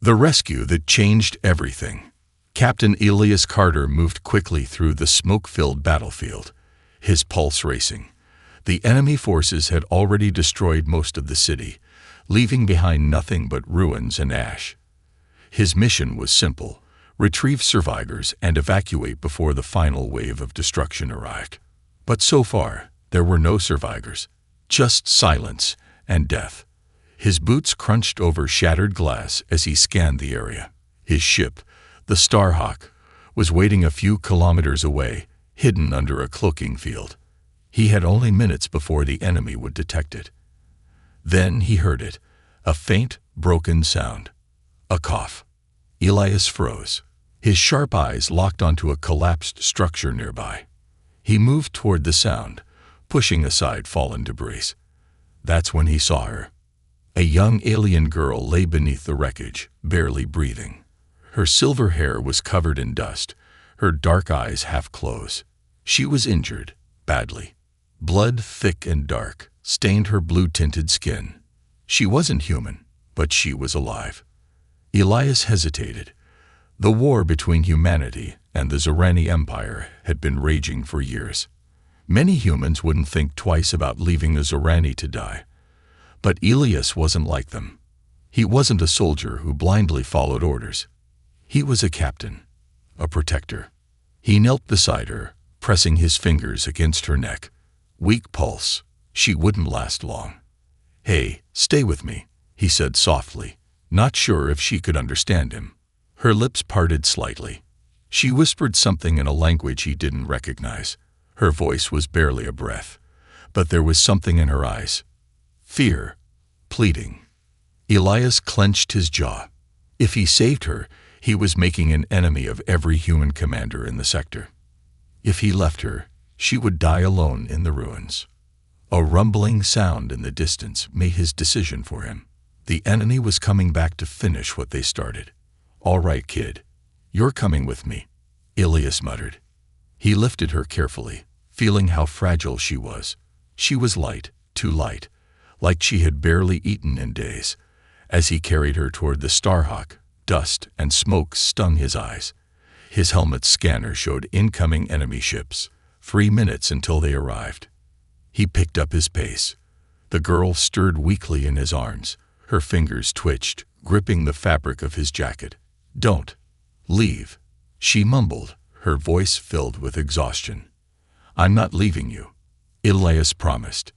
The rescue that changed everything. Captain Elias Carter moved quickly through the smoke-filled battlefield, his pulse racing. The enemy forces had already destroyed most of the city, leaving behind nothing but ruins and ash. His mission was simple: retrieve survivors and evacuate before the final wave of destruction arrived. But so far, there were no survivors, just silence and death. His boots crunched over shattered glass as he scanned the area. His ship, the Starhawk, was waiting a few kilometers away, hidden under a cloaking field. He had only minutes before the enemy would detect it. Then he heard it, a faint, broken sound. A cough. Elias froze. His sharp eyes locked onto a collapsed structure nearby. He moved toward the sound, pushing aside fallen debris. That's when he saw her. A young alien girl lay beneath the wreckage, barely breathing. Her silver hair was covered in dust, her dark eyes half closed. She was injured, badly. Blood, thick and dark, stained her blue-tinted skin. She wasn't human, but she was alive. Elias hesitated. The war between humanity and the Zorani Empire had been raging for years. Many humans wouldn't think twice about leaving the Zorani to die. But Elias wasn't like them. He wasn't a soldier who blindly followed orders. He was a captain, a protector. He knelt beside her, pressing his fingers against her neck. Weak pulse. She wouldn't last long. "Hey, stay with me," he said softly, not sure if she could understand him. Her lips parted slightly. She whispered something in a language he didn't recognize. Her voice was barely a breath, but there was something in her eyes. Fear, pleading. Elias clenched his jaw. If he saved her, he was making an enemy of every human commander in the sector. If he left her, she would die alone in the ruins. A rumbling sound in the distance made his decision for him. The enemy was coming back to finish what they started. "All right, kid. You're coming with me," Elias muttered. He lifted her carefully, feeling how fragile she was. She was light, too light, like she had barely eaten in days. As he carried her toward the Starhawk, dust and smoke stung his eyes. His helmet's scanner showed incoming enemy ships. 3 minutes until they arrived. He picked up his pace. The girl stirred weakly in his arms. Her fingers twitched, gripping the fabric of his jacket. "Don't leave," she mumbled, her voice filled with exhaustion. "I'm not leaving you," Elias promised.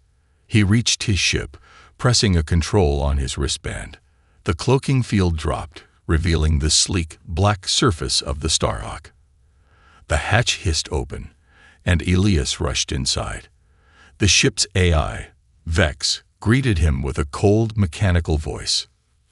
He reached his ship, pressing a control on his wristband. The cloaking field dropped, revealing the sleek, black surface of the Starhawk. The hatch hissed open, and Elias rushed inside. The ship's AI, Vex, greeted him with a cold, mechanical voice.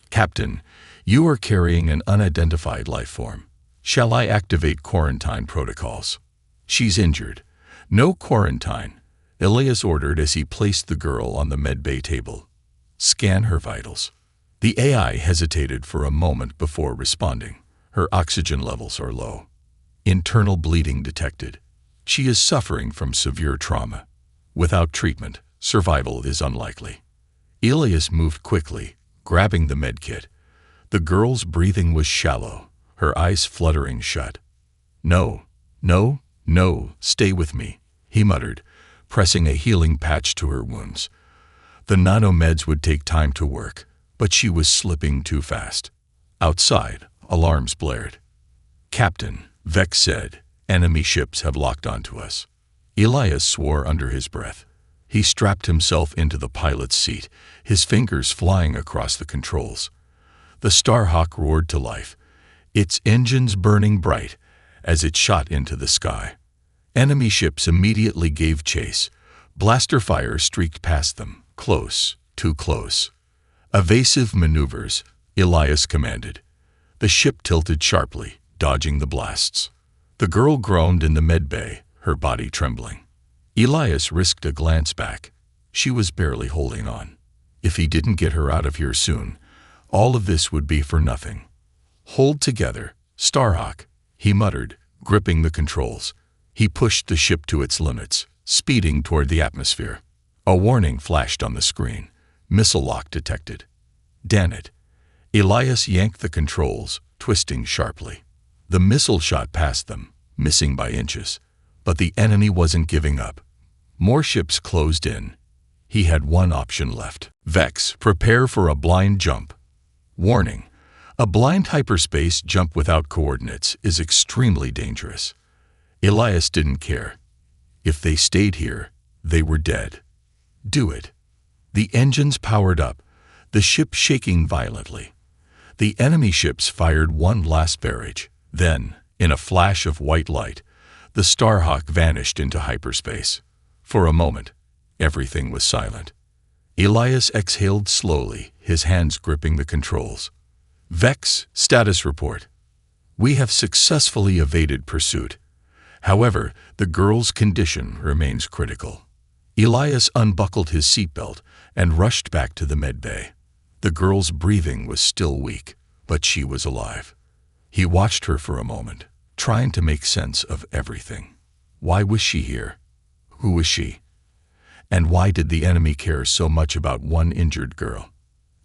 "Captain, you are carrying an unidentified life form. Shall I activate quarantine protocols?" "She's injured." "No quarantine," Elias ordered as he placed the girl on the medbay table. "Scan her vitals." The AI hesitated for a moment before responding. "Her oxygen levels are low. Internal bleeding detected. She is suffering from severe trauma. Without treatment, survival is unlikely." Elias moved quickly, grabbing the medkit. The girl's breathing was shallow, her eyes fluttering shut. "No, no, no, stay with me," he muttered, pressing a healing patch to her wounds. The nanomeds would take time to work, but she was slipping too fast. Outside, alarms blared. "Captain," Vex said, "enemy ships have locked onto us." Elias swore under his breath. He strapped himself into the pilot's seat, his fingers flying across the controls. The Starhawk roared to life, its engines burning bright as it shot into the sky. Enemy ships immediately gave chase. Blaster fire streaked past them, close, too close. "Evasive maneuvers," Elias commanded. The ship tilted sharply, dodging the blasts. The girl groaned in the medbay, her body trembling. Elias risked a glance back. She was barely holding on. If he didn't get her out of here soon, all of this would be for nothing. "Hold together, Starhawk," he muttered, gripping the controls. He pushed the ship to its limits, speeding toward the atmosphere. A warning flashed on the screen. "Missile lock detected." "Damn it." Elias yanked the controls, twisting sharply. The missile shot past them, missing by inches. But the enemy wasn't giving up. More ships closed in. He had one option left. Vex, prepare for a blind jump. Warning: a blind hyperspace jump without coordinates is extremely dangerous. Elias didn't care. If they stayed here, they were dead. Do it. The engines powered up, the ship shaking violently. The enemy ships fired one last barrage. Then, in a flash of white light, the Starhawk vanished into hyperspace. For a moment, everything was silent. Elias exhaled slowly, his hands gripping the controls. Vex, status report. We have successfully evaded pursuit. However, the girl's condition remains critical. Elias unbuckled his seatbelt and rushed back to the medbay. The girl's breathing was still weak, but she was alive. He watched her for a moment, trying to make sense of everything. Why was she here? Who was she? And why did the enemy care so much about one injured girl?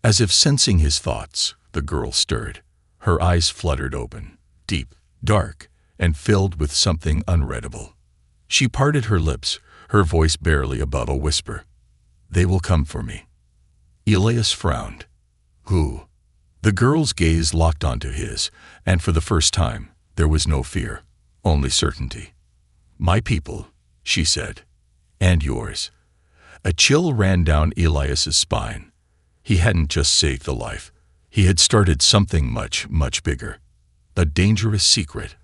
As if sensing his thoughts, the girl stirred. Her eyes fluttered open, deep, dark, and filled with something unreadable. She parted her lips, her voice barely above a whisper. They will come for me. Elias frowned. Who? The girl's gaze locked onto his, and for the first time, there was no fear, only certainty. My people, she said. And yours. A chill ran down Elias's spine. He hadn't just saved a life. He had started something much, much bigger. A dangerous secret.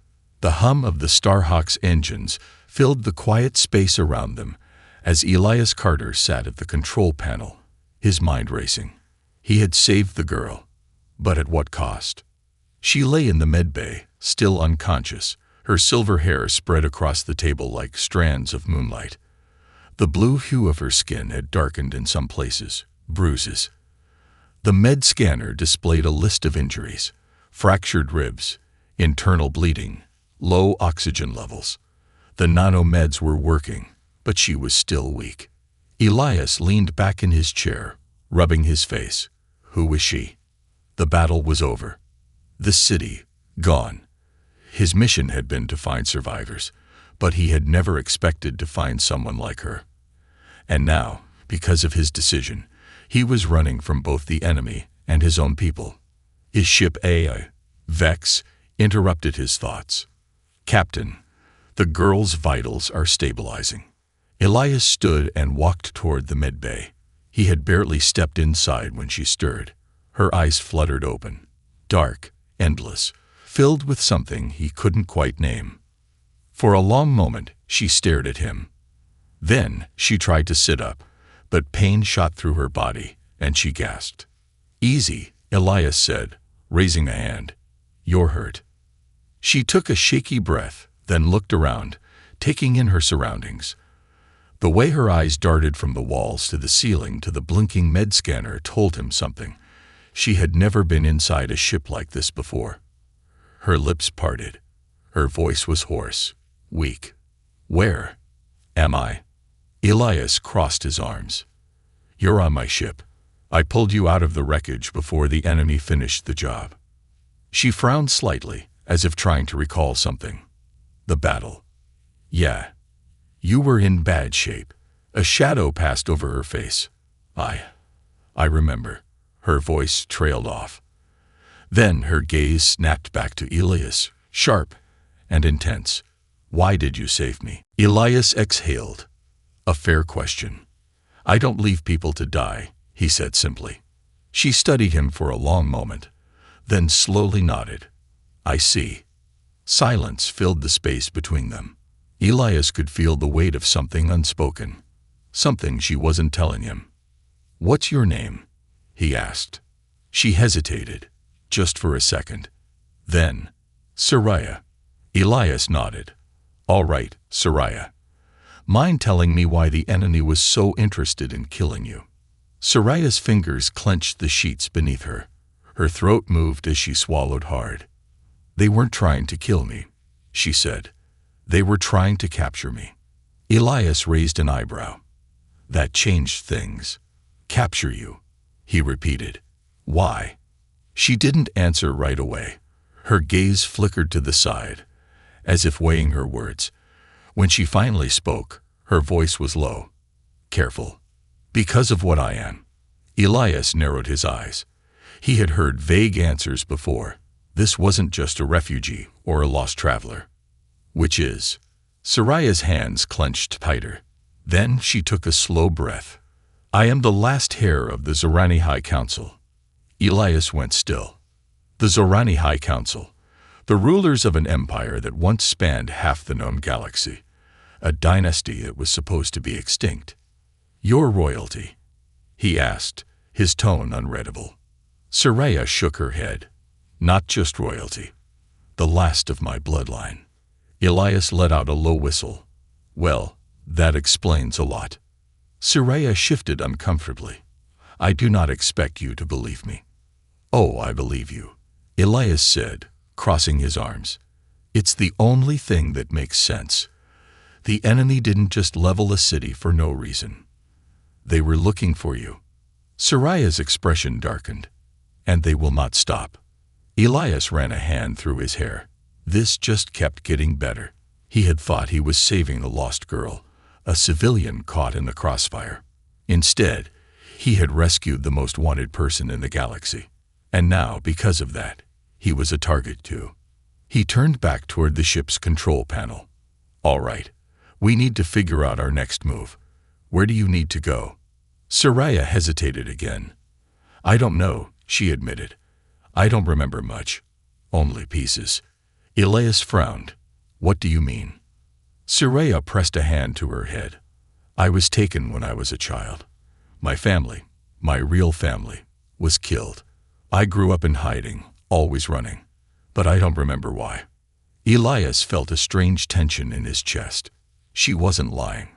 The hum of the Starhawk's engines filled the quiet space around them as Elias Carter sat at the control panel, his mind racing. He had saved the girl, but at what cost? She lay in the medbay, still unconscious, her silver hair spread across the table like strands of moonlight. The blue hue of her skin had darkened in some places, bruises. The med scanner displayed a list of injuries: fractured ribs, internal bleeding, low oxygen levels. The nanomeds were working, but she was still weak. Elias leaned back in his chair, rubbing his face. Who was she? The battle was over. The city, gone. His mission had been to find survivors, but he had never expected to find someone like her. And now, because of his decision, he was running from both the enemy and his own people. His ship Vex interrupted his thoughts. Captain, the girl's vitals are stabilizing. Elias stood and walked toward the medbay. He had barely stepped inside when she stirred. Her eyes fluttered open, dark, endless, filled with something he couldn't quite name. For a long moment, she stared at him. Then she tried to sit up, but pain shot through her body, and she gasped. Easy, Elias said, raising a hand. You're hurt. She took a shaky breath, then looked around, taking in her surroundings. The way her eyes darted from the walls to the ceiling to the blinking med scanner told him something. She had never been inside a ship like this before. Her lips parted. Her voice was hoarse, weak. Where am I? Elias crossed his arms. You're on my ship. I pulled you out of the wreckage before the enemy finished the job. She frowned slightly, as if trying to recall something. The battle. Yeah. You were in bad shape. A shadow passed over her face. I remember. Her voice trailed off. Then her gaze snapped back to Elias, sharp and intense. Why did you save me? Elias exhaled. A fair question. I don't leave people to die, he said simply. She studied him for a long moment, then slowly nodded. I see. Silence filled the space between them. Elias could feel the weight of something unspoken, something she wasn't telling him. What's your name? He asked. She hesitated, just for a second. Then, Sariah. Elias nodded. All right, Sariah. Mind telling me why the enemy was so interested in killing you? Sariah's fingers clenched the sheets beneath her. Her throat moved as she swallowed hard. They weren't trying to kill me, she said. They were trying to capture me. Elias raised an eyebrow. That changed things. Capture you, he repeated. Why? She didn't answer right away. Her gaze flickered to the side, as if weighing her words. When she finally spoke, her voice was low. Careful. Because of what I am. Elias narrowed his eyes. He had heard vague answers before. This wasn't just a refugee or a lost traveler. Which is? Sariah's hands clenched tighter. Then she took a slow breath. I am the last heir of the Zorani High Council. Elias went still. The Zorani High Council, the rulers of an empire that once spanned half the known galaxy, a dynasty that was supposed to be extinct. Your royalty? He asked, his tone unreadable. Sariah shook her head. Not just royalty. The last of my bloodline. Elias let out a low whistle. Well, that explains a lot. Sariah shifted uncomfortably. I do not expect you to believe me. Oh, I believe you, Elias said, crossing his arms. It's the only thing that makes sense. The enemy didn't just level a city for no reason. They were looking for you. Sariah's expression darkened. And they will not stop. Elias ran a hand through his hair. This just kept getting better. He had thought he was saving the lost girl, a civilian caught in the crossfire. Instead, he had rescued the most wanted person in the galaxy. And now, because of that, he was a target too. He turned back toward the ship's control panel. All right, we need to figure out our next move. Where do you need to go? Sariah hesitated again. I don't know, she admitted. I don't remember much. Only pieces. Elias frowned. What do you mean? Sariah pressed a hand to her head. I was taken when I was a child. My family, my real family, was killed. I grew up in hiding, always running. But I don't remember why. Elias felt a strange tension in his chest. She wasn't lying.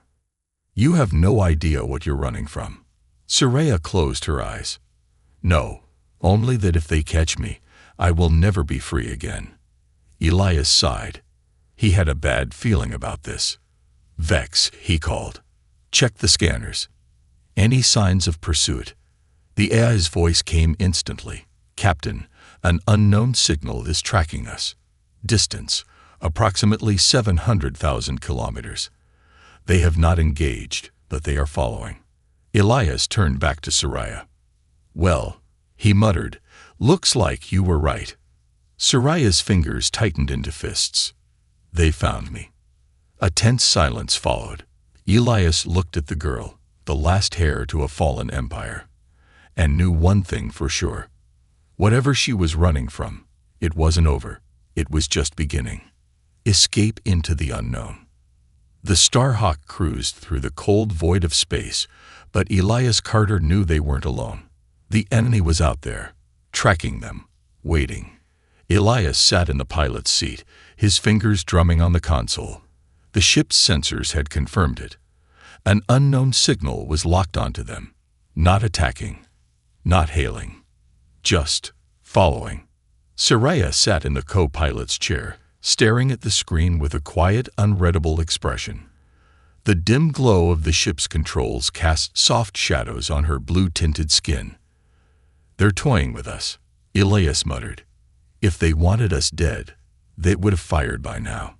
You have no idea what you're running from. Sariah closed her eyes. No, only that if they catch me, I will never be free again. Elias sighed. He had a bad feeling about this. Vex, he called. Check the scanners. Any signs of pursuit? The AI's voice came instantly. Captain, an unknown signal is tracking us. Distance, approximately 700,000 kilometers. They have not engaged, but they are following. Elias turned back to Sariah. Well, he muttered, looks like you were right. Sariah's fingers tightened into fists. They found me. A tense silence followed. Elias looked at the girl, the last heir to a fallen empire, and knew one thing for sure. Whatever she was running from, it wasn't over. It was just beginning. Escape into the unknown. The Starhawk cruised through the cold void of space, but Elias Carter knew they weren't alone. The enemy was out there, tracking them, waiting. Elias sat in the pilot's seat, his fingers drumming on the console. The ship's sensors had confirmed it. An unknown signal was locked onto them. Not attacking, not hailing, just following. Sariah sat in the co-pilot's chair, staring at the screen with a quiet, unreadable expression. The dim glow of the ship's controls cast soft shadows on her blue-tinted skin. They're toying with us, Elias muttered. If they wanted us dead, they would have fired by now.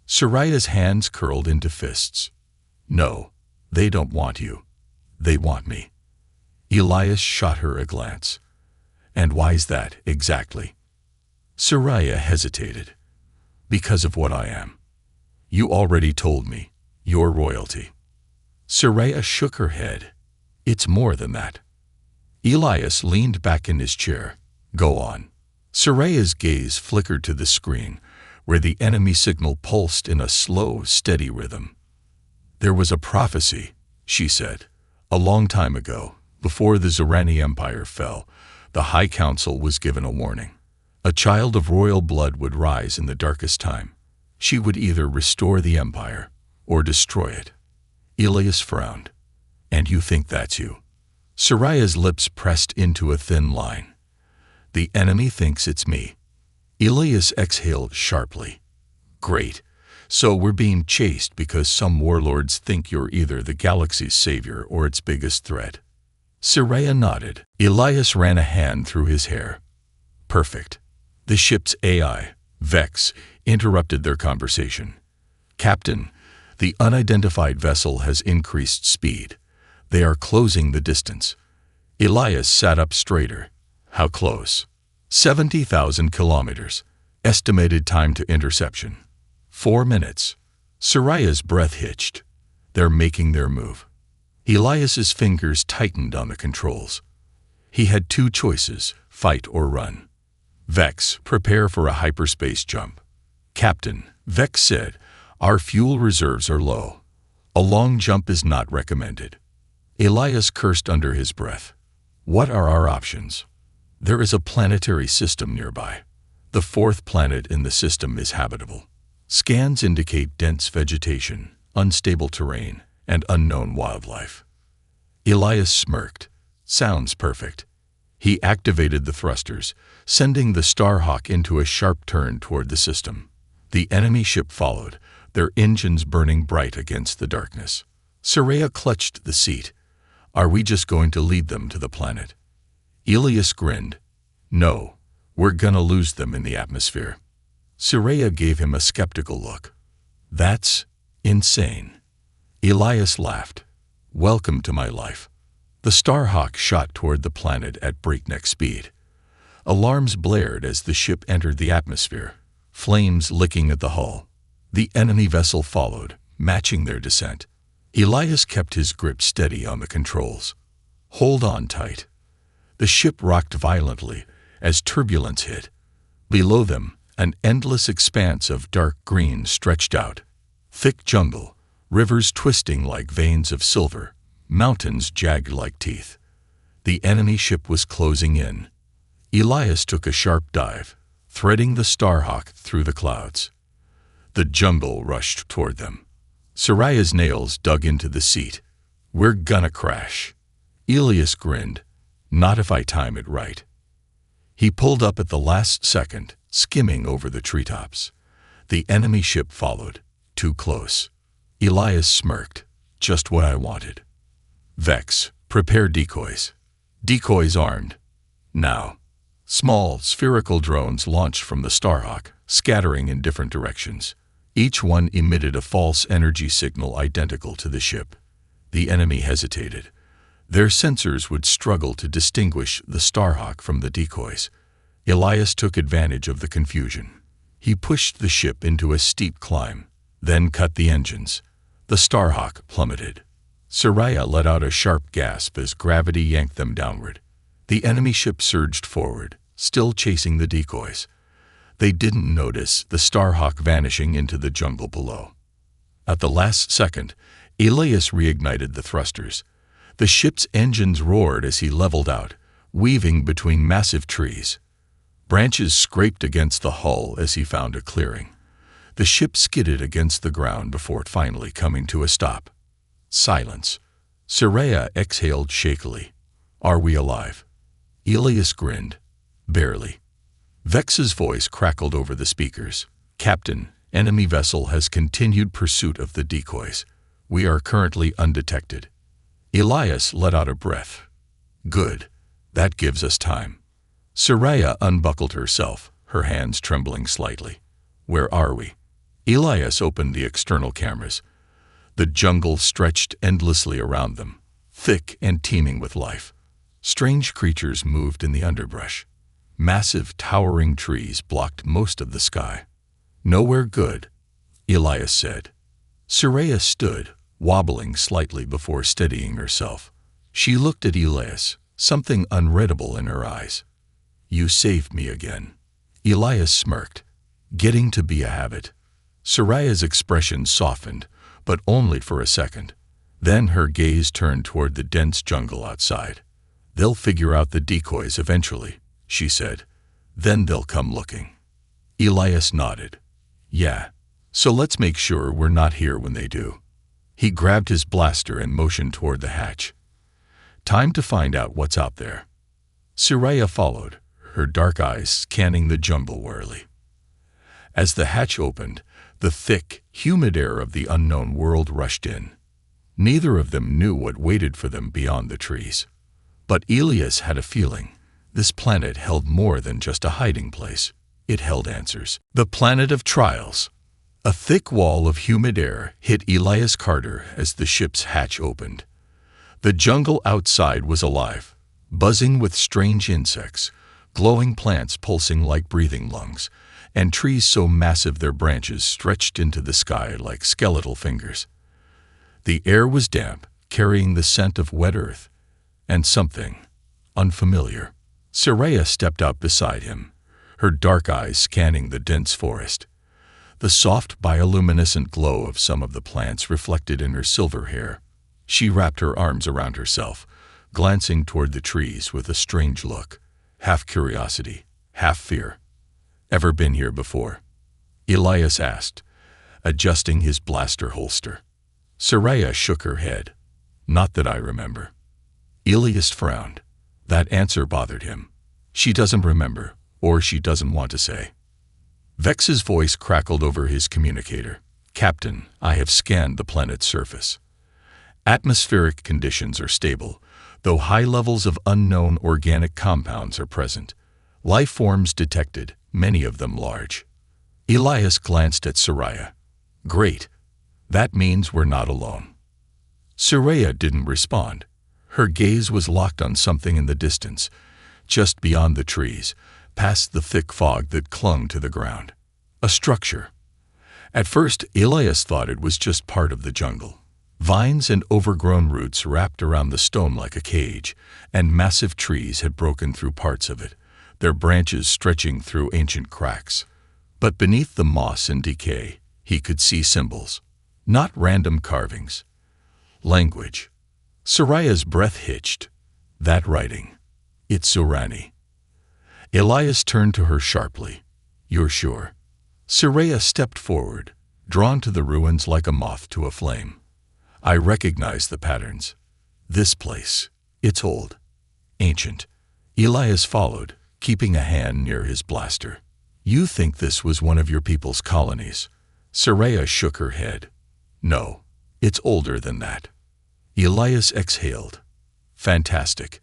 Sariah's hands curled into fists. No, they don't want you. They want me. Elias shot her a glance. And why's that, exactly? Sariah hesitated. Because of what I am. You already told me. Your royalty. Sariah shook her head. It's more than that. Elias leaned back in his chair. Go on. Sariah's gaze flickered to the screen, where the enemy signal pulsed in a slow, steady rhythm. There was a prophecy, she said. A long time ago, before the Zorani Empire fell, the High Council was given a warning. A child of royal blood would rise in the darkest time. She would either restore the empire or destroy it. Elias frowned. And you think that's you? Sariah's lips pressed into a thin line. The enemy thinks it's me. Elias exhaled sharply. Great. So we're being chased because some warlords think you're either the galaxy's savior or its biggest threat. Sariah nodded. Elias ran a hand through his hair. Perfect. The ship's AI, Vex, interrupted their conversation. Captain, the unidentified vessel has increased speed. They are closing the distance. Elias sat up straighter. How close? 70,000 kilometers. Estimated time to interception. 4 minutes. Sariah's breath hitched. They're making their move. Elias's fingers tightened on the controls. He had two choices, fight or run. Vex, prepare for a hyperspace jump. Captain, Vex said, our fuel reserves are low. A long jump is not recommended. Elias cursed under his breath. What are our options? There is a planetary system nearby. The fourth planet in the system is habitable. Scans indicate dense vegetation, unstable terrain, and unknown wildlife. Elias smirked. Sounds perfect. He activated the thrusters, sending the Starhawk into a sharp turn toward the system. The enemy ship followed, their engines burning bright against the darkness. Sariah clutched the seat. Are we just going to lead them to the planet? Elias grinned. No, we're gonna lose them in the atmosphere. Sariah gave him a skeptical look. That's insane. Elias laughed. Welcome to my life. The Starhawk shot toward the planet at breakneck speed. Alarms blared as the ship entered the atmosphere, flames licking at the hull. The enemy vessel followed, matching their descent. Elias kept his grip steady on the controls. Hold on tight. The ship rocked violently as turbulence hit. Below them, an endless expanse of dark green stretched out. Thick jungle, rivers twisting like veins of silver, mountains jagged like teeth. The enemy ship was closing in. Elias took a sharp dive, threading the Starhawk through the clouds. The jungle rushed toward them. Sariah's nails dug into the seat. We're gonna crash. Elias grinned. Not if I time it right. He pulled up at the last second, skimming over the treetops. The enemy ship followed, too close. Elias smirked. Just what I wanted. Vex, prepare decoys. Decoys armed. Now. Small, spherical drones launched from the Starhawk, scattering in different directions. Each one emitted a false energy signal identical to the ship. The enemy hesitated. Their sensors would struggle to distinguish the Starhawk from the decoys. Elias took advantage of the confusion. He pushed the ship into a steep climb, then cut the engines. The Starhawk plummeted. Sariah let out a sharp gasp as gravity yanked them downward. The enemy ship surged forward, still chasing the decoys. They didn't notice the Starhawk vanishing into the jungle below. At the last second, Elias reignited the thrusters. The ship's engines roared as he leveled out, weaving between massive trees. Branches scraped against the hull as he found a clearing. The ship skidded against the ground before finally coming to a stop. Silence. Sariah exhaled shakily. Are we alive? Elias grinned. Barely. Vex's voice crackled over the speakers. Captain, enemy vessel has continued pursuit of the decoys. We are currently undetected. Elias let out a breath. Good. That gives us time. Sariah unbuckled herself, her hands trembling slightly. Where are we? Elias opened the external cameras. The jungle stretched endlessly around them, thick and teeming with life. Strange creatures moved in the underbrush. Massive, towering trees blocked most of the sky. Nowhere good, Elias said. Sariah stood, wobbling slightly before steadying herself. She looked at Elias, something unreadable in her eyes. You saved me again. Elias smirked. Getting to be a habit. Sariah's expression softened, but only for a second. Then her gaze turned toward the dense jungle outside. They'll figure out the decoys eventually, she said. Then they'll come looking. Elias nodded. Yeah, so let's make sure we're not here when they do. He grabbed his blaster and motioned toward the hatch. Time to find out what's out there. Sariah followed, her dark eyes scanning the jungle warily. As the hatch opened, the thick, humid air of the unknown world rushed in. Neither of them knew what waited for them beyond the trees. But Elias had a feeling. This planet held more than just a hiding place. It held answers. The planet of trials. A thick wall of humid air hit Elias Carter as the ship's hatch opened. The jungle outside was alive, buzzing with strange insects, glowing plants pulsing like breathing lungs, and trees so massive their branches stretched into the sky like skeletal fingers. The air was damp, carrying the scent of wet earth, and something unfamiliar. Sariah stepped up beside him, her dark eyes scanning the dense forest. The soft bioluminescent glow of some of the plants reflected in her silver hair. She wrapped her arms around herself, glancing toward the trees with a strange look, half curiosity, half fear. "Ever been here before?" Elias asked, adjusting his blaster holster. Sariah shook her head. "Not that I remember." Elias frowned. That answer bothered him. She doesn't remember, or she doesn't want to say. Vex's voice crackled over his communicator. "Captain, I have scanned the planet's surface. Atmospheric conditions are stable, though high levels of unknown organic compounds are present. Life forms detected, many of them large." Elias glanced at Sariah. "Great. That means we're not alone." Sariah didn't respond. Her gaze was locked on something in the distance, just beyond the trees, past the thick fog that clung to the ground. A structure. At first, Elias thought it was just part of the jungle. Vines and overgrown roots wrapped around the stone like a cage, and massive trees had broken through parts of it, their branches stretching through ancient cracks. But beneath the moss and decay, he could see symbols, not random carvings. Language. Sariah's breath hitched. That writing. It's Surani. Elias turned to her sharply. "You're sure?" Sariah stepped forward, drawn to the ruins like a moth to a flame. "I recognize the patterns. This place. It's old. Ancient." Elias followed, keeping a hand near his blaster. "You think this was one of your people's colonies?" Sariah shook her head. "No, it's older than that." Elias exhaled. "Fantastic.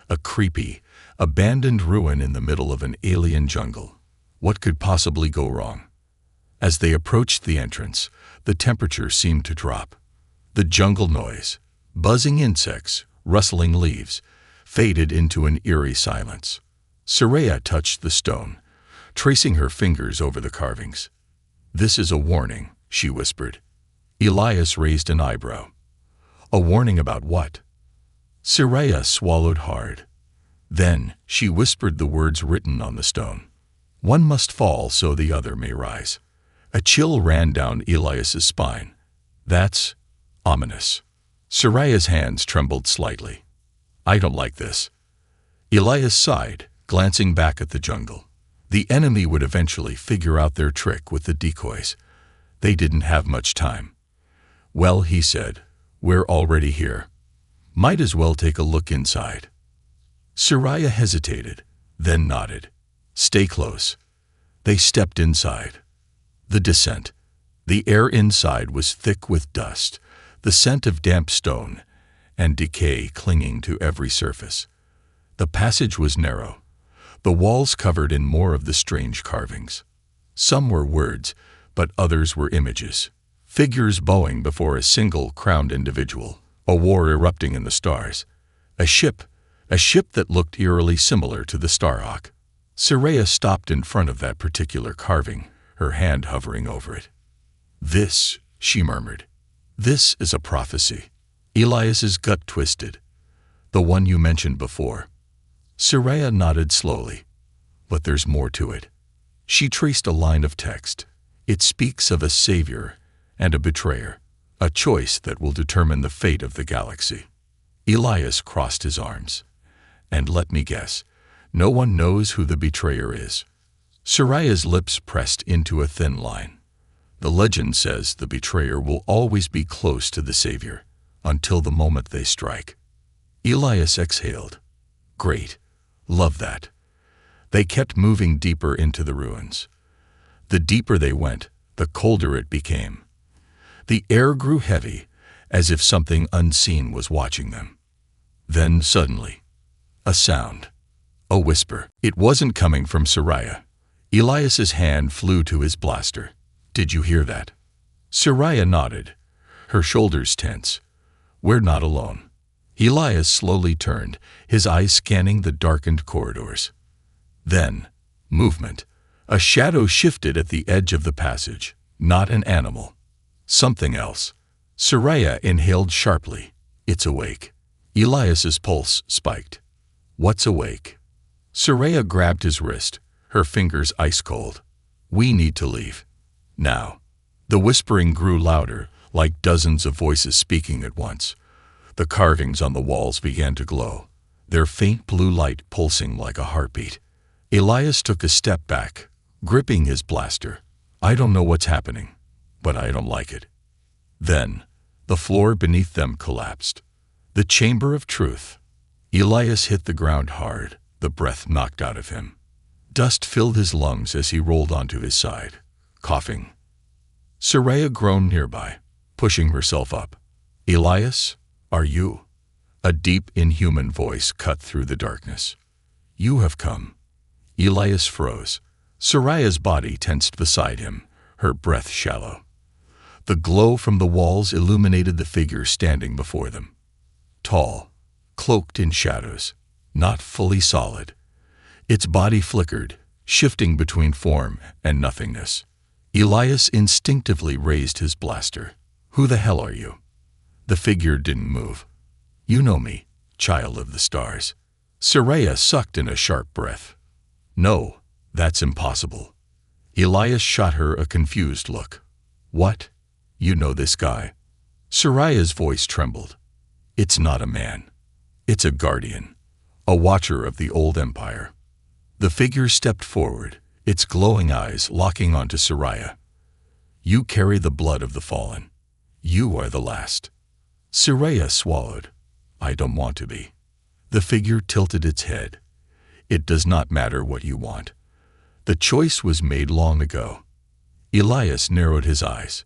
A creepy, abandoned ruin in the middle of an alien jungle. What could possibly go wrong?" As they approached the entrance, the temperature seemed to drop. The jungle noise, buzzing insects, rustling leaves, faded into an eerie silence. Sariah touched the stone, tracing her fingers over the carvings. "This is a warning," she whispered. Elias raised an eyebrow. "A warning about what?" Sariah swallowed hard. Then she whispered the words written on the stone. "One must fall so the other may rise." A chill ran down Elias's spine. "That's ominous." Sariah's hands trembled slightly. "I don't like this." Elias sighed, glancing back at the jungle. The enemy would eventually figure out their trick with the decoys. They didn't have much time. "Well," he said, "we're already here. Might as well take a look inside." Sariah hesitated, then nodded. "Stay close." They stepped inside. The descent. The air inside was thick with dust, the scent of damp stone, and decay clinging to every surface. The passage was narrow, the walls covered in more of the strange carvings. Some were words, but others were images. Figures bowing before a single crowned individual, a war erupting in the stars. A ship that looked eerily similar to the Starhawk. Sariah stopped in front of that particular carving, her hand hovering over it. "This," she murmured, "this is a prophecy." Elias's gut twisted. "The one you mentioned before." Sariah nodded slowly. "But there's more to it." She traced a line of text. "It speaks of a savior and a betrayer, a choice that will determine the fate of the galaxy." Elias crossed his arms. "And let me guess, no one knows who the betrayer is." Sariah's lips pressed into a thin line. "The legend says the betrayer will always be close to the savior, until the moment they strike." Elias exhaled. "Great. Love that." They kept moving deeper into the ruins. The deeper they went, the colder it became. The air grew heavy, as if something unseen was watching them. Then suddenly, a sound. A whisper. It wasn't coming from Sariah. Elias's hand flew to his blaster. "Did you hear that?" Sariah nodded, her shoulders tense. "We're not alone." Elias slowly turned, his eyes scanning the darkened corridors. Then, movement. A shadow shifted at the edge of the passage. Not an animal. Something else. Sariah inhaled sharply. "It's awake." Elias's pulse spiked. "What's awake?" Sariah grabbed his wrist, her fingers ice-cold. "We need to leave. Now." The whispering grew louder, like dozens of voices speaking at once. The carvings on the walls began to glow, their faint blue light pulsing like a heartbeat. Elias took a step back, gripping his blaster. "I don't know what's happening, but I don't like it." Then, the floor beneath them collapsed. The chamber of truth. Elias hit the ground hard, the breath knocked out of him. Dust filled his lungs as he rolled onto his side, coughing. Sariah groaned nearby, pushing herself up. "Elias, are you?" A deep, inhuman voice cut through the darkness. "You have come." Elias froze. Sariah's body tensed beside him, her breath shallow. The glow from the walls illuminated the figure standing before them. Tall, cloaked in shadows, not fully solid. Its body flickered, shifting between form and nothingness. Elias instinctively raised his blaster. "Who the hell are you?" The figure didn't move. "You know me, child of the stars." Sariah sucked in a sharp breath. "No, that's impossible." Elias shot her a confused look. "What? You know this guy?" Sariah's voice trembled. "It's not a man. It's a guardian, a watcher of the old empire." The figure stepped forward, its glowing eyes locking onto Sariah. "You carry the blood of the fallen. You are the last." Sariah swallowed. "I don't want to be." The figure tilted its head. "It does not matter what you want. The choice was made long ago." Elias narrowed his eyes.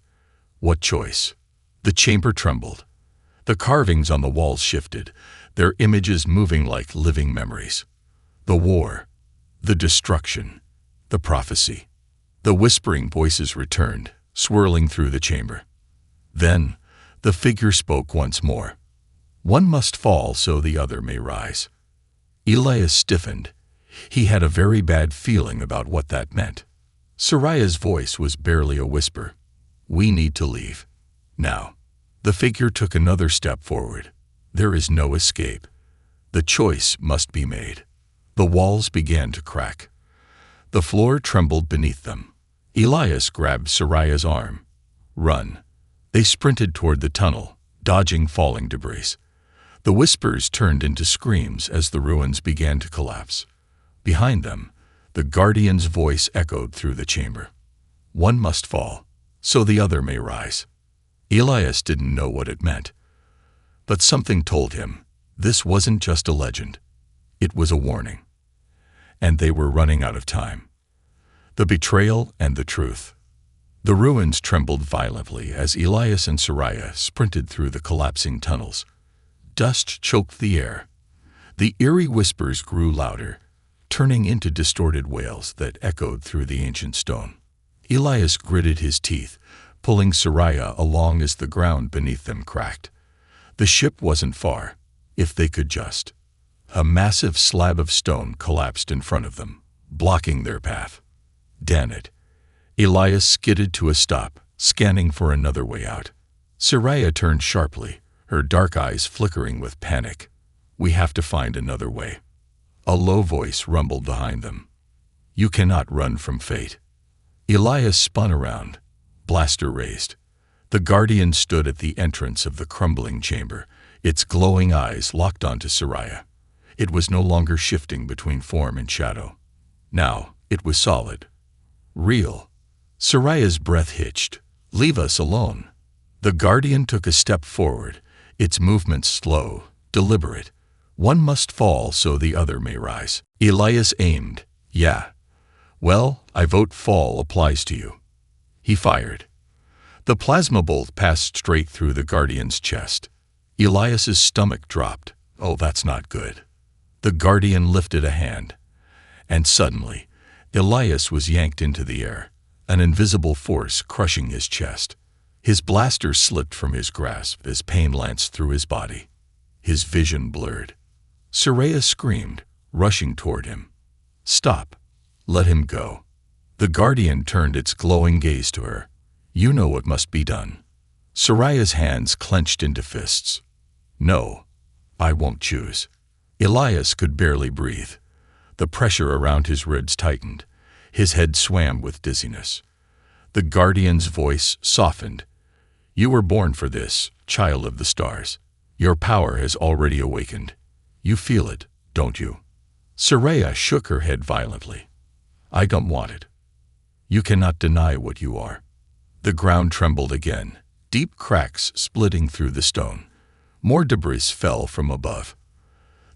"What choice?" The chamber trembled. The carvings on the walls shifted, their images moving like living memories. The war, the destruction, the prophecy. The whispering voices returned, swirling through the chamber. Then, the figure spoke once more. "One must fall so the other may rise." Elias stiffened. He had a very bad feeling about what that meant. Sariah's voice was barely a whisper. "We need to leave. Now." The figure took another step forward. "There is no escape. The choice must be made." The walls began to crack. The floor trembled beneath them. Elias grabbed Sariah's arm. "Run." They sprinted toward the tunnel, dodging falling debris. The whispers turned into screams as the ruins began to collapse. Behind them, the guardian's voice echoed through the chamber. "One must fall, so the other may rise." Elias didn't know what it meant, but something told him this wasn't just a legend. It was a warning. And they were running out of time. The betrayal and the truth. The ruins trembled violently as Elias and Sariah sprinted through the collapsing tunnels. Dust choked the air. The eerie whispers grew louder, turning into distorted wails that echoed through the ancient stone. Elias gritted his teeth, pulling Sariah along as the ground beneath them cracked. The ship wasn't far, if they could just. A massive slab of stone collapsed in front of them, blocking their path. "Damn it." Elias skidded to a stop, scanning for another way out. Sariah turned sharply, her dark eyes flickering with panic. "We have to find another way." A low voice rumbled behind them. "You cannot run from fate." Elias spun around, blaster raised. The guardian stood at the entrance of the crumbling chamber, its glowing eyes locked onto Sariah. It was no longer shifting between form and shadow. Now, it was solid. Real. Sariah's breath hitched. "Leave us alone." The guardian took a step forward, its movements slow, deliberate. "One must fall so the other may rise." Elias aimed. "Yeah. Well, I vote fall applies to you." He fired. The plasma bolt passed straight through the guardian's chest. Elias's stomach dropped. "Oh, that's not good." The guardian lifted a hand, And suddenly, Elias was yanked into the air, an invisible force crushing his chest. His blaster slipped from his grasp as pain lanced through his body. His vision blurred. Sariah screamed, rushing toward him. "Stop. Let him go." The Guardian turned its glowing gaze to her. "You know what must be done." Sariah's hands clenched into fists. "No, I won't choose." Elias could barely breathe. The pressure around his ribs tightened. His head swam with dizziness. The Guardian's voice softened. "You were born for this, child of the stars. Your power has already awakened. You feel it, don't you?" Sariah shook her head violently. "I don't want it. You cannot deny what you are." The ground trembled again, deep cracks splitting through the stone. More debris fell from above.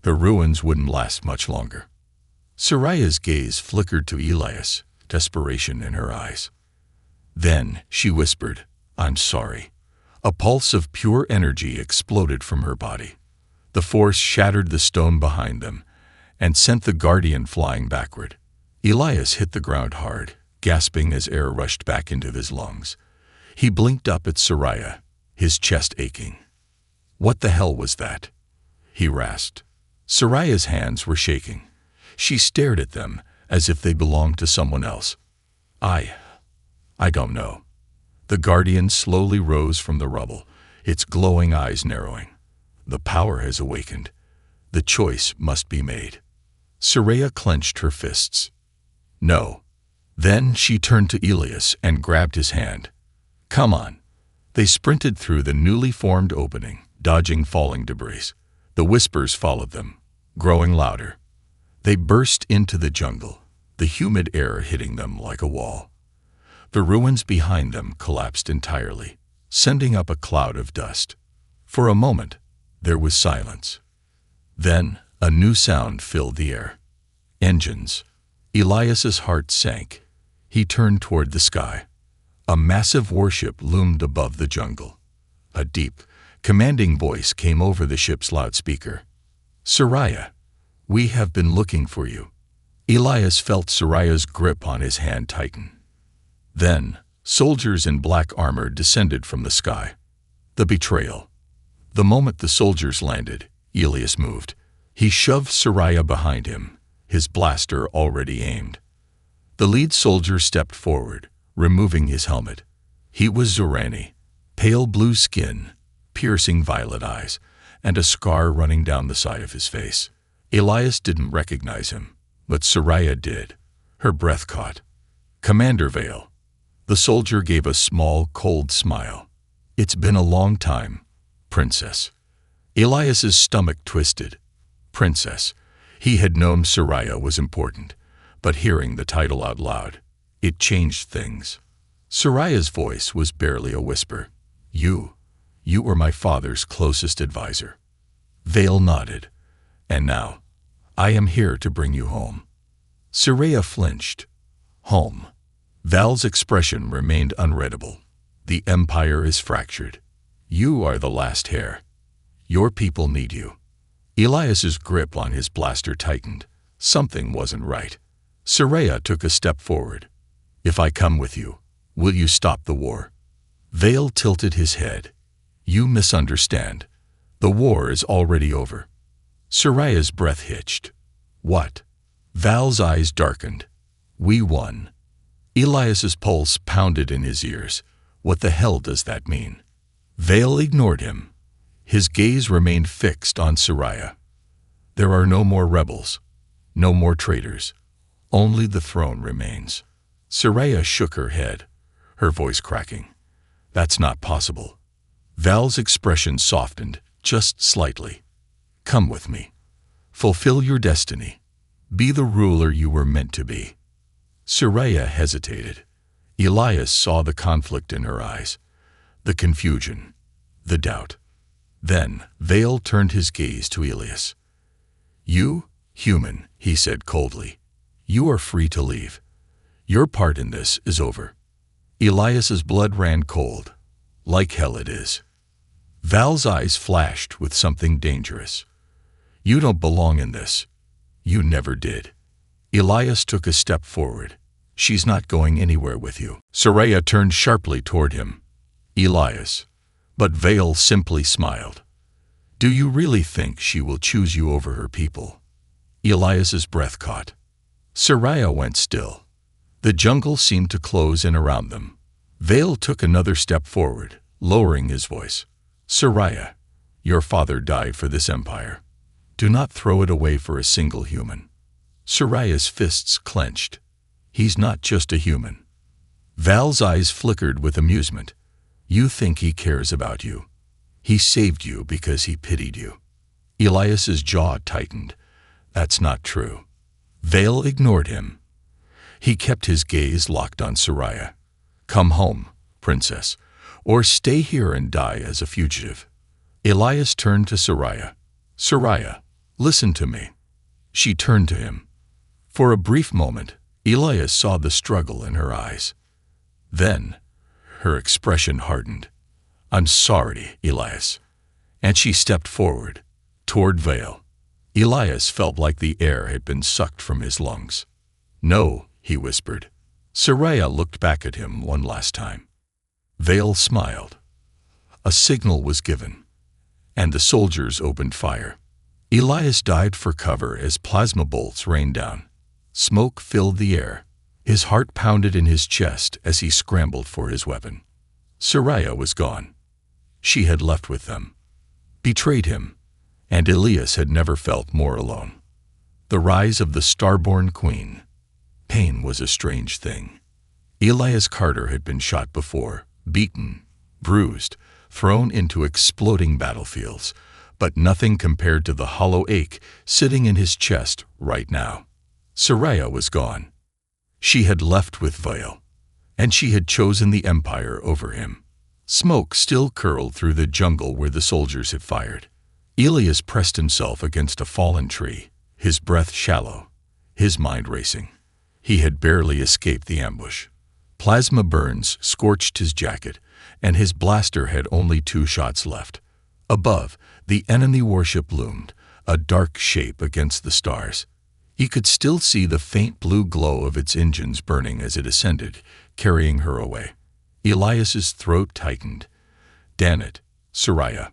The ruins wouldn't last much longer. Sariah's gaze flickered to Elias, desperation in her eyes. Then she whispered, "I'm sorry." A pulse of pure energy exploded from her body. The force shattered the stone behind them and sent the Guardian flying backward. Elias hit the ground hard, gasping as air rushed back into his lungs. He blinked up at Sariah, his chest aching. "What the hell was that?" he rasped. Sariah's hands were shaking. She stared at them as if they belonged to someone else. I don't know." The Guardian slowly rose from the rubble, its glowing eyes narrowing. "The power has awakened. The choice must be made." Sariah clenched her fists. "No." Then she turned to Elias and grabbed his hand. "Come on." They sprinted through the newly formed opening, dodging falling debris. The whispers followed them, growing louder. They burst into the jungle, the humid air hitting them like a wall. The ruins behind them collapsed entirely, sending up a cloud of dust. For a moment, there was silence. Then, a new sound filled the air. Engines. Elias's heart sank. He turned toward the sky. A massive warship loomed above the jungle. A deep, commanding voice came over the ship's loudspeaker. "Sariah, we have been looking for you." Elias felt Sariah's grip on his hand tighten. Then, soldiers in black armor descended from the sky. The betrayal. The moment the soldiers landed, Elias moved. He shoved Sariah behind him, his blaster already aimed. The lead soldier stepped forward, removing his helmet. He was Zorani, pale blue skin, piercing violet eyes, and a scar running down the side of his face. Elias didn't recognize him, but Sariah did. Her breath caught. "Commander Vale." The soldier gave a small, cold smile. "It's been a long time, Princess." Elias's stomach twisted. Princess. He had known Sariah was important, but hearing the title out loud, it changed things. Sariah's voice was barely a whisper. You were my father's closest advisor." Vale nodded. "And now, I am here to bring you home." Sariah flinched. "Home." Val's expression remained unreadable. "The Empire is fractured. You are the last heir. Your people need you." Elias's grip on his blaster tightened. Something wasn't right. Sariah took a step forward. "If I come with you, will you stop the war?" Vale tilted his head. "You misunderstand. The war is already over." Sariah's breath hitched. "What?" Val's eyes darkened. "We won." Elias's pulse pounded in his ears. What the hell does that mean? Vale ignored him. His gaze remained fixed on Sariah. "There are no more rebels, no more traitors. Only the throne remains." Sariah shook her head, her voice cracking. "That's not possible." Val's expression softened, just slightly. "Come with me. Fulfill your destiny. Be the ruler you were meant to be." Sariah hesitated. Elias saw the conflict in her eyes, the confusion, the doubt. Then Vale turned his gaze to Elias. "You, human," he said coldly. "You are free to leave. Your part in this is over." Elias's blood ran cold. "Like hell it is." Val's eyes flashed with something dangerous. "You don't belong in this. You never did." Elias took a step forward. She's not going anywhere with you. Sariah turned sharply toward him. Elias. But Vale simply smiled. Do you really think she will choose you over her people? Elias's breath caught. Sariah went still. The jungle seemed to close in around them. Vale took another step forward, lowering his voice. Sariah, your father died for this empire. Do not throw it away for a single human. Sariah's fists clenched. He's not just a human. Val's eyes flickered with amusement. You think he cares about you. He saved you because he pitied you. Elias's jaw tightened. That's not true. Vale ignored him. He kept his gaze locked on Sariah. Come home, princess, or stay here and die as a fugitive. Elias turned to Sariah. Sariah, listen to me. She turned to him. For a brief moment, Elias saw the struggle in her eyes. Then, her expression hardened. I'm sorry, Elias. And she stepped forward, toward Vale. Elias felt like the air had been sucked from his lungs. No, he whispered. Sariah looked back at him one last time. Vale smiled. A signal was given, and the soldiers opened fire. Elias dived for cover as plasma bolts rained down. Smoke filled the air. His heart pounded in his chest as he scrambled for his weapon. Sariah was gone. She had left with them, betrayed him, and Elias had never felt more alone. The rise of the starborn queen. Pain was a strange thing. Elias Carter had been shot before, beaten, bruised, thrown into exploding battlefields, but nothing compared to the hollow ache sitting in his chest right now. Sariah was gone. She had left with Vale, and she had chosen the Empire over him. Smoke still curled through the jungle where the soldiers had fired. Elias pressed himself against a fallen tree, his breath shallow, his mind racing. He had barely escaped the ambush. Plasma burns scorched his jacket, and his blaster had only 2 shots left. Above, the enemy warship loomed, a dark shape against the stars. He could still see the faint blue glow of its engines burning as it ascended, carrying her away. Elias's throat tightened. Damn it, Sariah.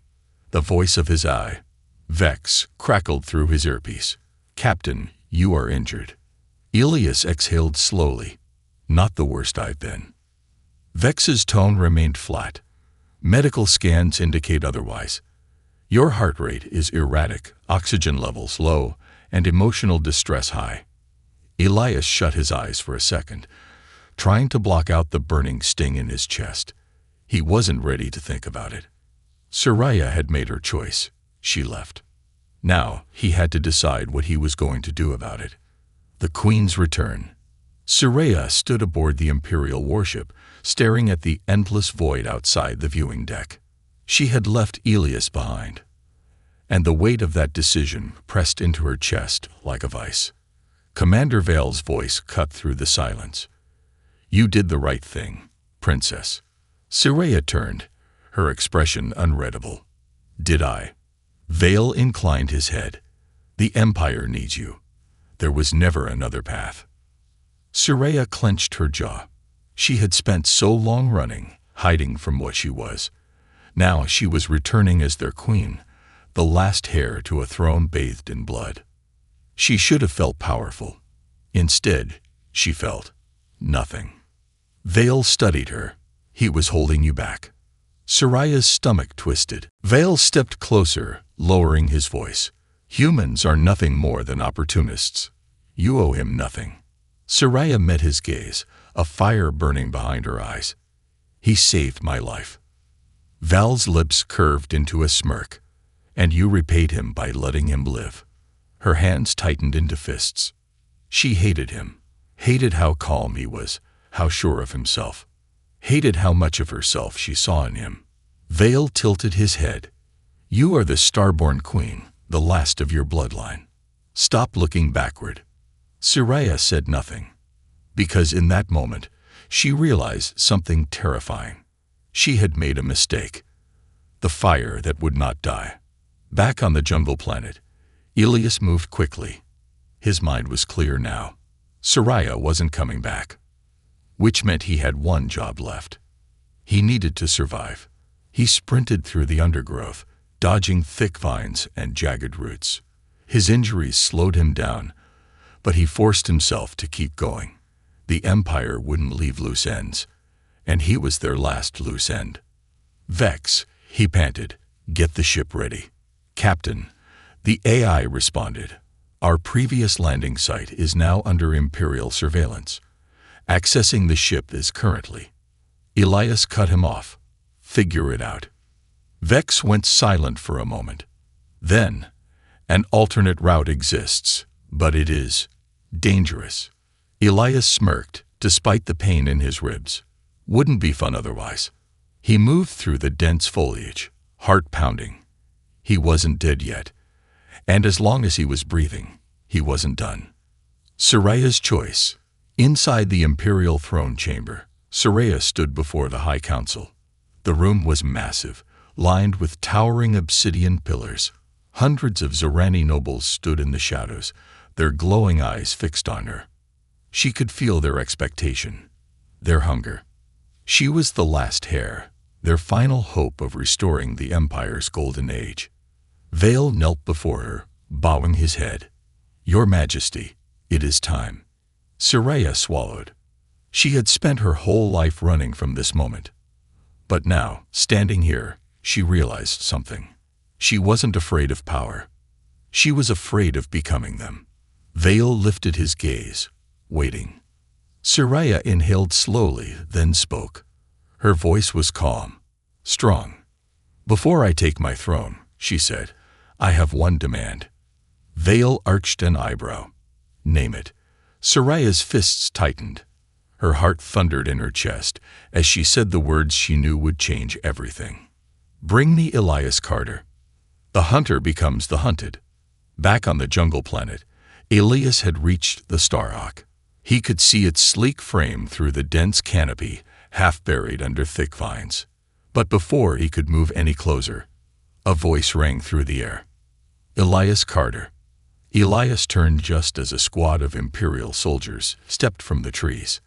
The voice of his eye, Vex, crackled through his earpiece. Captain, you are injured. Elias exhaled slowly. Not the worst I've been. Vex's tone remained flat. Medical scans indicate otherwise. Your heart rate is erratic, oxygen levels low, and emotional distress high. Elias shut his eyes for a second, trying to block out the burning sting in his chest. He wasn't ready to think about it. Sariah had made her choice. She left. Now he had to decide what he was going to do about it. The Queen's return. Sariah stood aboard the Imperial warship, staring at the endless void outside the viewing deck. She had left Elias behind, and the weight of that decision pressed into her chest like a vice. Commander Vale's voice cut through the silence. You did the right thing, Princess. Sariah turned, her expression unreadable. Did I? Vale inclined his head. The Empire needs you. There was never another path. Sariah clenched her jaw. She had spent so long running, hiding from what she was. Now she was returning as their queen, the last heir to a throne bathed in blood. She should have felt powerful. Instead, she felt nothing. Vale studied her. He was holding you back. Sariah's stomach twisted. Vale stepped closer, lowering his voice. Humans are nothing more than opportunists. You owe him nothing. Sariah met his gaze, a fire burning behind her eyes. He saved my life. Val's lips curved into a smirk. And you repaid him by letting him live. Her hands tightened into fists. She hated him, hated how calm he was, how sure of himself, hated how much of herself she saw in him. Vale tilted his head. You are the starborn queen, the last of your bloodline. Stop looking backward. Sariah said nothing, because in that moment, she realized something terrifying. She had made a mistake. The fire that would not die. Back on the jungle planet, Elias moved quickly. His mind was clear now. Sariah wasn't coming back, which meant he had one job left. He needed to survive. He sprinted through the undergrowth, dodging thick vines and jagged roots. His injuries slowed him down, but he forced himself to keep going. The Empire wouldn't leave loose ends, and he was their last loose end. "Vex," he panted, "get the ship ready." "Captain," the AI responded, "our previous landing site is now under Imperial surveillance. Accessing the ship is currently—" Elias cut him off. "Figure it out." Vex went silent for a moment. Then, "An alternate route exists, but it is dangerous." Elias smirked, despite the pain in his ribs. "Wouldn't be fun otherwise." He moved through the dense foliage, heart pounding. He wasn't dead yet, and as long as he was breathing, he wasn't done. Sariah's choice. Inside the Imperial throne chamber, Sariah stood before the High Council. The room was massive, lined with towering obsidian pillars. Hundreds of Zorani nobles stood in the shadows, their glowing eyes fixed on her. She could feel their expectation, their hunger. She was the last heir, their final hope of restoring the Empire's golden age. Vale knelt before her, bowing his head. "Your Majesty, it is time." Sariah swallowed. She had spent her whole life running from this moment. But now, standing here, she realized something. She wasn't afraid of power. She was afraid of becoming them. Vale lifted his gaze, waiting. Sariah inhaled slowly, then spoke. Her voice was calm, strong. "Before I take my throne," she said, "I have one demand." Vale arched an eyebrow. "Name it." Sariah's fists tightened. Her heart thundered in her chest as she said the words she knew would change everything. "Bring me Elias Carter." The hunter becomes the hunted. Back on the jungle planet, Elias had reached the Starhawk. He could see its sleek frame through the dense canopy, half buried under thick vines. But before he could move any closer, a voice rang through the air. "Elias Carter." Elias turned just as a squad of Imperial soldiers stepped from the trees.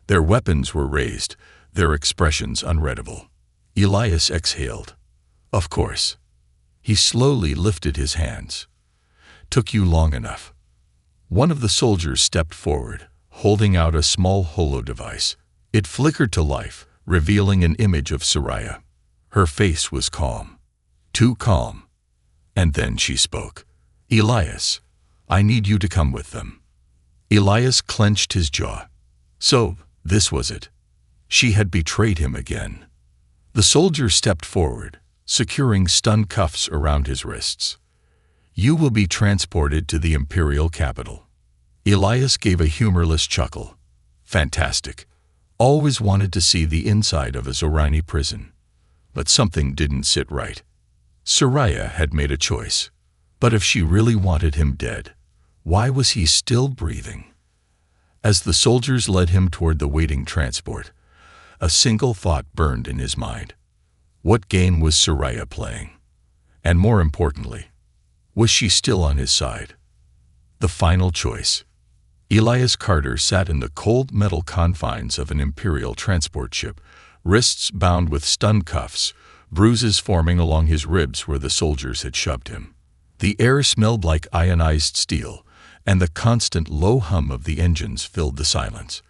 Their weapons were raised, their expressions unreadable. Elias exhaled. "Of course." He slowly lifted his hands. "Took you long enough." One of the soldiers stepped forward, holding out a small holo device. It flickered to life, revealing an image of Sariah. Her face was calm. Too calm. And then she spoke. "Elias, I need you to come with them." Elias clenched his jaw. So, this was it. She had betrayed him again. The soldier stepped forward, securing stun cuffs around his wrists. "You will be transported to the Imperial capital." Elias gave a humorless chuckle. "Fantastic. Always wanted to see the inside of a Zorani prison." But something didn't sit right. Sariah had made a choice. But if she really wanted him dead, why was he still breathing? As the soldiers led him toward the waiting transport, a single thought burned in his mind. What game was Sariah playing? And more importantly, was she still on his side? The final choice. Elias Carter sat in the cold metal confines of an Imperial transport ship, wrists bound with stun cuffs, bruises forming along his ribs where the soldiers had shoved him. The air smelled like ionized steel, and the constant low hum of the engines filled the silence.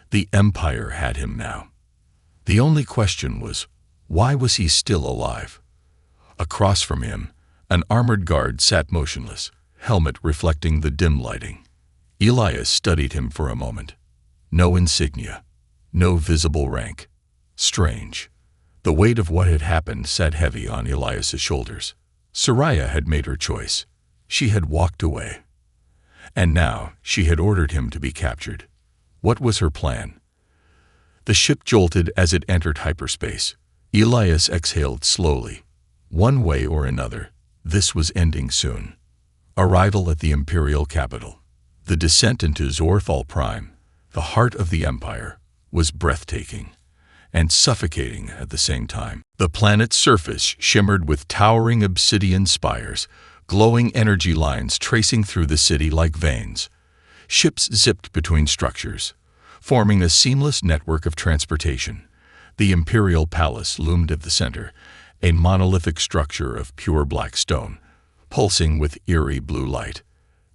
The Empire had him now. The only question was, why was he still alive? Across from him, an armored guard sat motionless, helmet reflecting the dim lighting. Elias studied him for a moment. No insignia, no visible rank. Strange. The weight of what had happened sat heavy on Elias's shoulders. Sariah had made her choice. She had walked away. And now she had ordered him to be captured. What was her plan? The ship jolted as it entered hyperspace. Elias exhaled slowly. One way or another, this was ending soon. Arrival at the Imperial capital. The descent into Zorthal Prime, the heart of the Empire, was breathtaking and suffocating at the same time. The planet's surface shimmered with towering obsidian spires, glowing energy lines tracing through the city like veins. Ships zipped between structures, forming a seamless network of transportation. The Imperial Palace loomed at the center, a monolithic structure of pure black stone, pulsing with eerie blue light.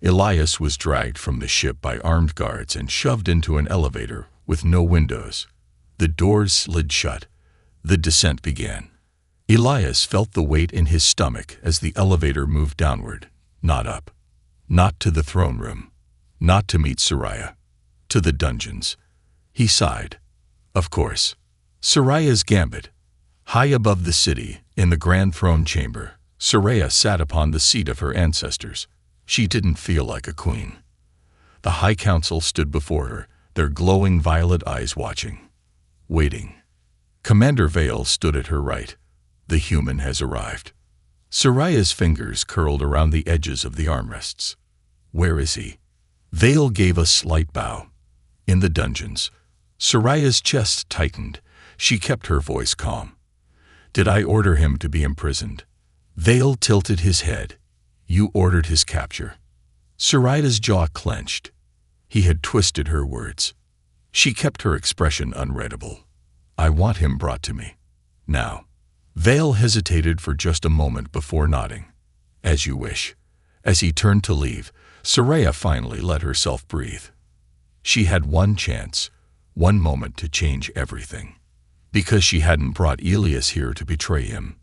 Elias was dragged from the ship by armed guards and shoved into an elevator with no windows. The doors slid shut. The descent began. Elias felt the weight in his stomach as the elevator moved downward, not up. Not to the throne room. Not to meet Sariah. To the dungeons. He sighed. Of course. Sariah's gambit. High above the city, in the grand throne chamber, Sariah sat upon the seat of her ancestors. She didn't feel like a queen. The High Council stood before her, their glowing violet eyes watching. Waiting. Commander Vale stood at her right. The human has arrived. Sariah's fingers curled around the edges of the armrests. Where is he? Vale gave a slight bow. In the dungeons. Sariah's chest tightened. She kept her voice calm. Did I order him to be imprisoned? Vale tilted his head. You ordered his capture. Sariah's jaw clenched. He had twisted her words. She kept her expression unreadable. I want him brought to me. Now. Vale hesitated for just a moment before nodding. As you wish. As he turned to leave, Sariah finally let herself breathe. She had one chance, one moment to change everything. Because she hadn't brought Elias here to betray him.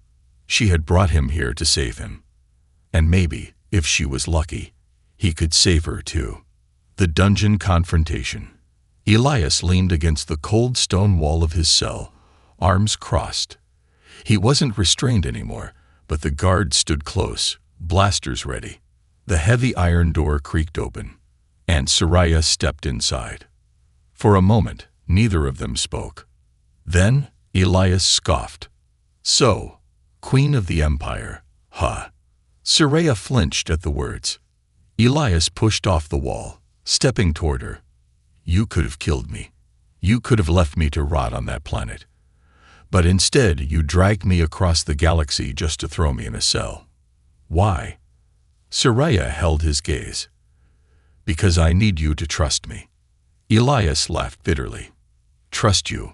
She had brought him here to save him. And maybe, if she was lucky, he could save her too. The dungeon confrontation. Elias leaned against the cold stone wall of his cell, arms crossed. He wasn't restrained anymore, but the guards stood close, blasters ready. The heavy iron door creaked open, and Sariah stepped inside. For a moment, neither of them spoke. Then, Elias scoffed. So, Queen of the Empire, huh? Sariah flinched at the words. Elias pushed off the wall, stepping toward her. You could have killed me. You could have left me to rot on that planet. But instead, you dragged me across the galaxy just to throw me in a cell. Why? Sariah held his gaze. Because I need you to trust me. Elias laughed bitterly. Trust you?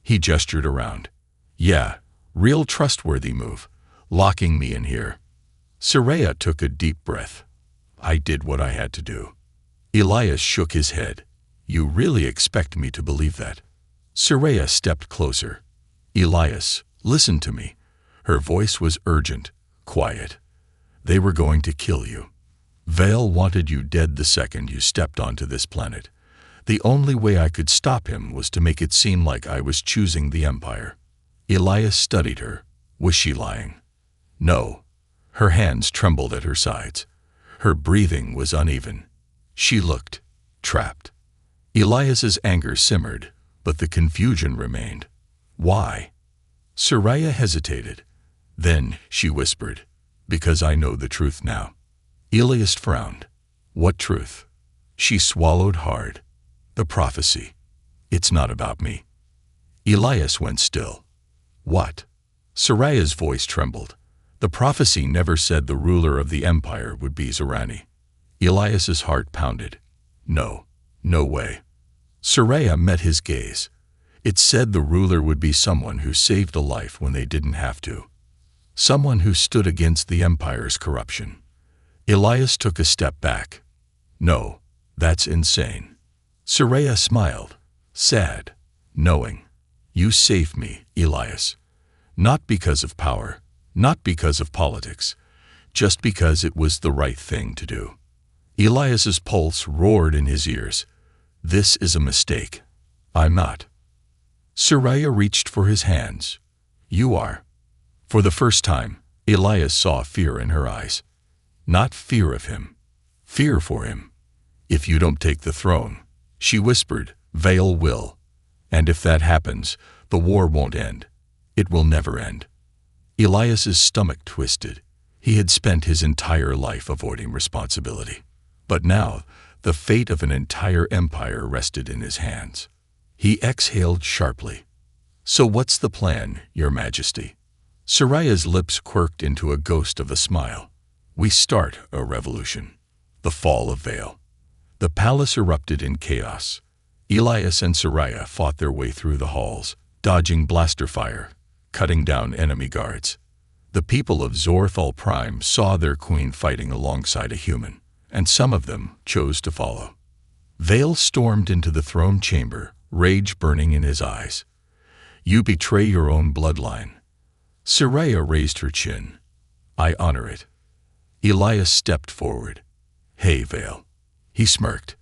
He gestured around. Yeah, real trustworthy move, locking me in here. Sariah took a deep breath. I did what I had to do. Elias shook his head. You really expect me to believe that? Sariah stepped closer. Elias, listen to me. Her voice was urgent, quiet. They were going to kill you. Vale wanted you dead the second you stepped onto this planet. The only way I could stop him was to make it seem like I was choosing the Empire. Elias studied her. Was she lying? No. Her hands trembled at her sides. Her breathing was uneven. She looked trapped. Elias's anger simmered, but the confusion remained. Why? Sariah hesitated. Then she whispered, because I know the truth now. Elias frowned. What truth? She swallowed hard. The prophecy. It's not about me. Elias went still. What? Sariah's voice trembled. The prophecy never said the ruler of the empire would be Zorani. Elias's heart pounded. No, no way. Sariah met his gaze. It said the ruler would be someone who saved a life when they didn't have to. Someone who stood against the empire's corruption. Elias took a step back. No, that's insane. Sariah smiled, sad, knowing. You saved me, Elias. Not because of power, not because of politics, just because it was the right thing to do. Elias's pulse roared in his ears. This is a mistake. I'm not. Sariah reached for his hands. You are. For the first time, Elias saw fear in her eyes. Not fear of him. Fear for him. If you don't take the throne, she whispered, Vale will. And if that happens, the war won't end. It will never end. Elias's stomach twisted. He had spent his entire life avoiding responsibility. But now, the fate of an entire empire rested in his hands. He exhaled sharply. So what's the plan, Your Majesty? Sariah's lips quirked into a ghost of a smile. We start a revolution. The fall of Vale. The palace erupted in chaos. Elias and Sariah fought their way through the halls, dodging blaster fire, cutting down enemy guards. The people of Zorthal Prime saw their queen fighting alongside a human, and some of them chose to follow. Vale stormed into the throne chamber, rage burning in his eyes. "You betray your own bloodline." Sariah raised her chin. "I honor it." Elias stepped forward. "Hey, Vale." He smirked.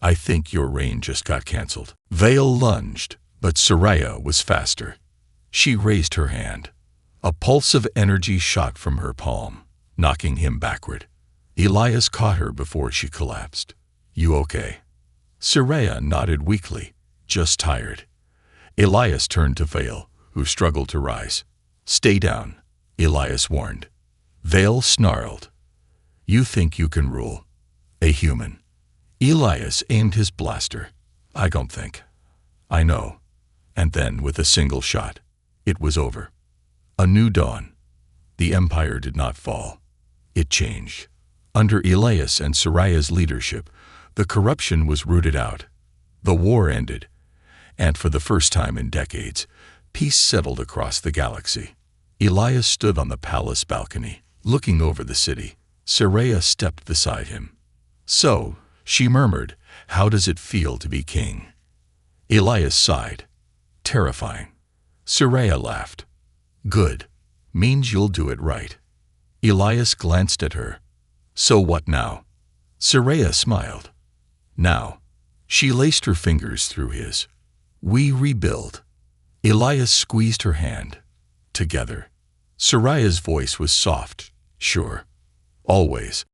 "I think your reign just got cancelled." Vale lunged, but Sariah was faster. She raised her hand. A pulse of energy shot from her palm, knocking him backward. Elias caught her before she collapsed. "You okay?" Sariah nodded weakly, "Just tired." Elias turned to Vale, who struggled to rise. "Stay down," Elias warned. Vale snarled. "You think you can rule a human?" Elias aimed his blaster. "I don't think." "I know." And then, with a single shot, it was over. A new dawn. The empire did not fall. It changed. Under Elias and Sariah's leadership, the corruption was rooted out. The war ended, and for the first time in decades, peace settled across the galaxy. Elias stood on the palace balcony, looking over the city. Sariah stepped beside him. "So," she murmured, "how does it feel to be king?" Elias sighed. "Terrifying." Sariah laughed. "Good. Means you'll do it right." Elias glanced at her. "So what now?" Sariah smiled. "Now." She laced her fingers through his. "We rebuild." Elias squeezed her hand. "Together." Sariah's voice was soft. "Sure. Always."